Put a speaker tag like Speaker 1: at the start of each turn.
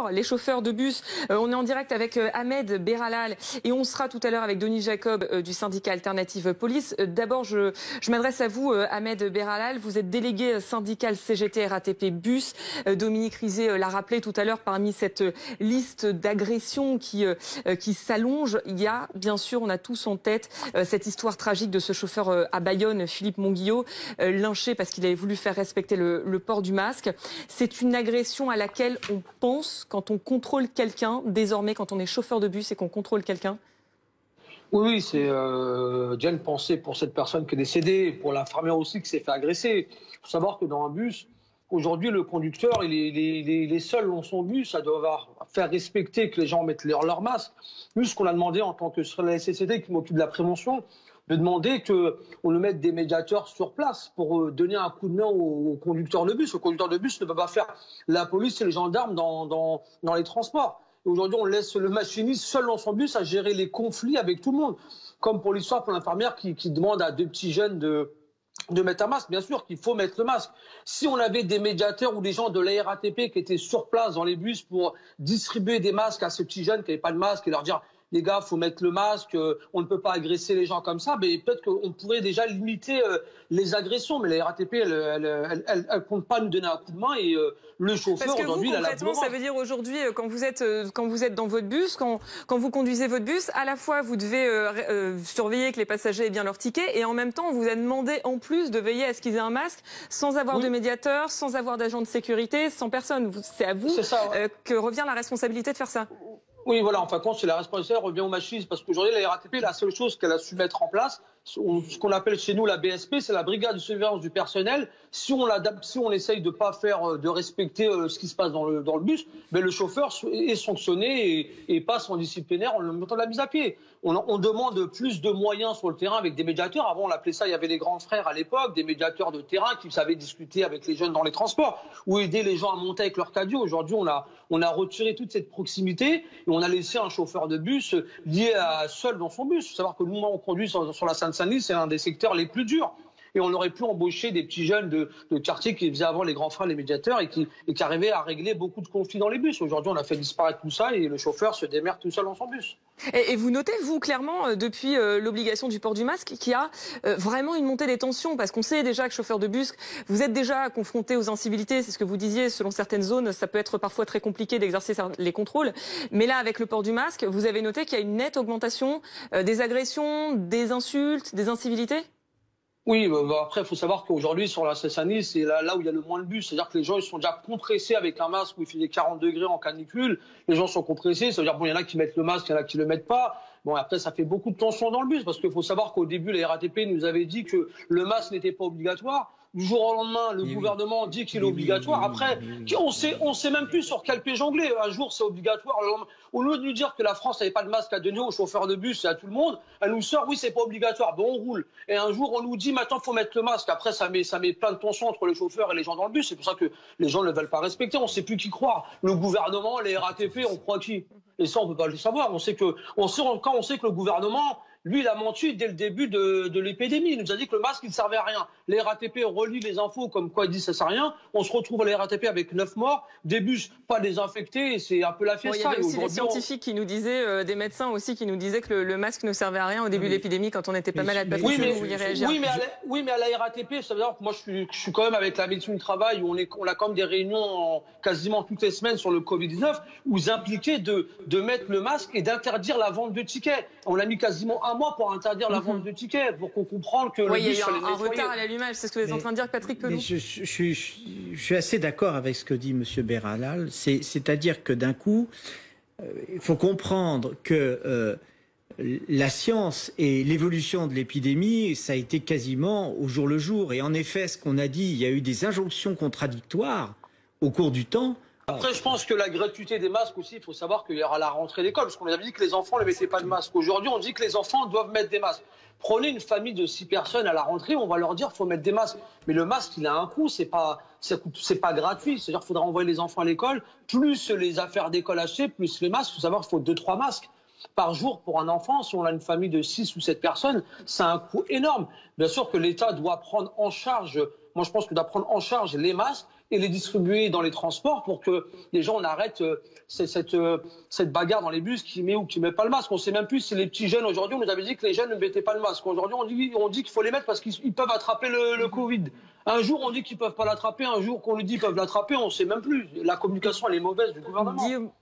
Speaker 1: Les chauffeurs de bus, on est en direct avec Ahmed Berhalal et on sera tout à l'heure avec Denis Jacob du syndicat Alternative Police. D'abord, je m'adresse à vous, Ahmed Berhalal. Vous êtes délégué syndical CGT RATP Bus. Dominique Rizet l'a rappelé tout à l'heure, parmi cette liste d'agressions qui s'allonge, il y a, bien sûr, on a tous en tête cette histoire tragique de ce chauffeur à Bayonne, Philippe Monguillot, lynché parce qu'il avait voulu faire respecter le port du masque. C'est une agression à laquelle on pense quand on contrôle quelqu'un, désormais quand on est chauffeur de bus et qu'on contrôle quelqu'un?
Speaker 2: Oui, c'est déjà une pensée pour cette personne qui est décédée, pour l'infirmière aussi qui s'est fait agresser. Il faut savoir que dans un bus, aujourd'hui, le conducteur, il est seul dans son bus, ça doit faire respecter que les gens mettent leur masque. Nous, ce qu'on a demandé en tant que sur la SCCT qui m'occupe de la prévention, de demander qu'on nous mette des médiateurs sur place pour donner un coup de main au conducteur de bus. Le conducteur de bus ne peut pas faire la police et les gendarmes dans les transports. Aujourd'hui, on laisse le machiniste seul dans son bus à gérer les conflits avec tout le monde. Comme pour l'histoire, pour l'infirmière qui demande à deux petits jeunes de mettre un masque. Bien sûr qu'il faut mettre le masque. Si on avait des médiateurs ou des gens de la RATP qui étaient sur place dans les bus pour distribuer des masques à ces petits jeunes qui n'avaient pas de masque et leur dire « les gars, il faut mettre le masque, on ne peut pas agresser les gens comme ça », mais peut-être qu'on pourrait déjà limiter les agressions. Mais la RATP, elle compte pas nous donner un coup de main et le chauffeur aujourd'hui,
Speaker 1: concrètement, ça veut dire aujourd'hui, quand vous êtes dans votre bus, quand vous conduisez votre bus, à la fois vous devez surveiller que les passagers aient bien leur ticket et en même temps on vous a demandé en plus de veiller à ce qu'ils aient un masque sans avoir de médiateur, sans avoir d'agent de sécurité, sans personne. C'est à vous que revient la responsabilité de faire ça.
Speaker 2: Oui, voilà, en fin de compte, c'est la responsabilité revient aux machistes parce qu'aujourd'hui, la RATP, la seule chose qu'elle a su mettre en place, ce qu'on appelle chez nous la BSP, c'est la brigade de surveillance du personnel. Si on essaye de pas faire, de respecter ce qui se passe dans le bus, mais le chauffeur est sanctionné et passe en disciplinaire en le mettant de la mise à pied. On demande plus de moyens sur le terrain avec des médiateurs. Avant, on appelait ça, il y avait les grands frères à l'époque, des médiateurs de terrain qui savaient discuter avec les jeunes dans les transports ou aider les gens à monter avec leur cadio. Aujourd'hui, on a retiré toute cette proximité et on a laissé un chauffeur de bus lié seul dans son bus. Il faut savoir que nous, on conduit sur la Seine-Saint-Denis, c'est un des secteurs les plus durs. Et on aurait pu embaucher des petits jeunes de quartier qui faisaient avant les grands frères, les médiateurs, et qui arrivaient à régler beaucoup de conflits dans les bus. Aujourd'hui, on a fait disparaître tout ça et le chauffeur se démerde tout seul dans son bus.
Speaker 1: Et vous notez, vous, clairement, depuis l'obligation du port du masque, qu'il y a vraiment une montée des tensions, parce qu'on sait déjà que chauffeur de bus, vous êtes déjà confronté aux incivilités, c'est ce que vous disiez, selon certaines zones, ça peut être parfois très compliqué d'exercer les contrôles. Mais là, avec le port du masque, vous avez noté qu'il y a une nette augmentation des agressions, des insultes, des incivilités?
Speaker 2: Oui, après, il faut savoir qu'aujourd'hui, sur la Seine-Saint-Denis, c'est là où il y a le moins de bus. C'est-à-dire que les gens, ils sont déjà compressés avec un masque où il fait des 40 degrés en canicule. Les gens sont compressés. Ça veut dire, bon, il y en a qui mettent le masque, il y en a qui le mettent pas. Bon, après, ça fait beaucoup de tension dans le bus parce qu'il faut savoir qu'au début, la RATP nous avait dit que le masque n'était pas obligatoire. Du jour au lendemain, le gouvernement dit qu'il est obligatoire. Après, on sait même plus sur quel pied jongler. Un jour, c'est obligatoire. Au lieu de nous dire que la France n'avait pas de masque à donner aux chauffeurs de bus et à tout le monde, elle nous sort, oui, c'est pas obligatoire. Bon, on roule. Et un jour, on nous dit, maintenant, il faut mettre le masque. Après, ça met plein de tensions entre les chauffeurs et les gens dans le bus. C'est pour ça que les gens ne veulent pas respecter. On ne sait plus qui croire. Le gouvernement, les RATP, on croit qui? Et ça, on ne peut pas le savoir. On sait que le gouvernement, lui, il a menti dès le début de l'épidémie. Il nous a dit que le masque, il ne servait à rien. Les RATP relit les infos comme quoi il dit que ça ne sert à rien. On se retrouve à la RATP avec 9 morts, des bus pas désinfectés, et c'est un peu la fiesta.
Speaker 1: Il y avait aussi des scientifiques qui nous disaient, des médecins aussi qui nous disaient que le masque ne servait à rien au début de l'épidémie quand on était pas malade.
Speaker 2: Oui, mais à la RATP, ça veut dire que moi, je suis quand même avec la médecine du travail où on a quand même des réunions quasiment toutes les semaines sur le Covid-19 où ils impliquaient de mettre le masque et d'interdire la vente de tickets. On a mis quasiment un mois pour interdire la vente de tickets, pour qu'on comprenne que le bus,
Speaker 1: il y a un retard à l'allumage, c'est ce que vous êtes en train de dire, Patrick Pelloux.
Speaker 3: Je suis assez d'accord avec ce que dit M. Berhalal, c'est-à-dire que d'un coup, il faut comprendre que la science et l'évolution de l'épidémie, ça a été quasiment au jour le jour. Et en effet, ce qu'on a dit, il y a eu des injonctions contradictoires au cours du temps.
Speaker 2: Après, je pense que la gratuité des masques aussi, il faut savoir qu'il y aura la rentrée d'école, parce qu'on avait dit que les enfants ne mettaient pas de masque. Aujourd'hui, on dit que les enfants doivent mettre des masques. Prenez une famille de 6 personnes à la rentrée, on va leur dire qu'il faut mettre des masques. Mais le masque, il a un coût, c'est pas gratuit. C'est-à-dire qu'il faudra envoyer les enfants à l'école, plus les affaires d'école achetées, plus les masques. Il faut savoir qu'il faut 2-3 masques par jour pour un enfant. Si on a une famille de 6 ou 7 personnes, c'est un coût énorme. Bien sûr que l'État doit prendre en charge, moi je pense qu'il doit prendre en charge les masques, et les distribuer dans les transports pour que les gens arrêtent cette bagarre dans les bus qui met ou qui met pas le masque. On sait même plus si les petits jeunes aujourd'hui, on nous avait dit que les jeunes ne mettaient pas le masque. Aujourd'hui, on dit qu'il faut les mettre parce qu'ils peuvent attraper le Covid. Un jour, on dit qu'ils peuvent pas l'attraper, un jour qu'on lui dit qu'ils peuvent l'attraper, on sait même plus. La communication, elle est mauvaise du gouvernement.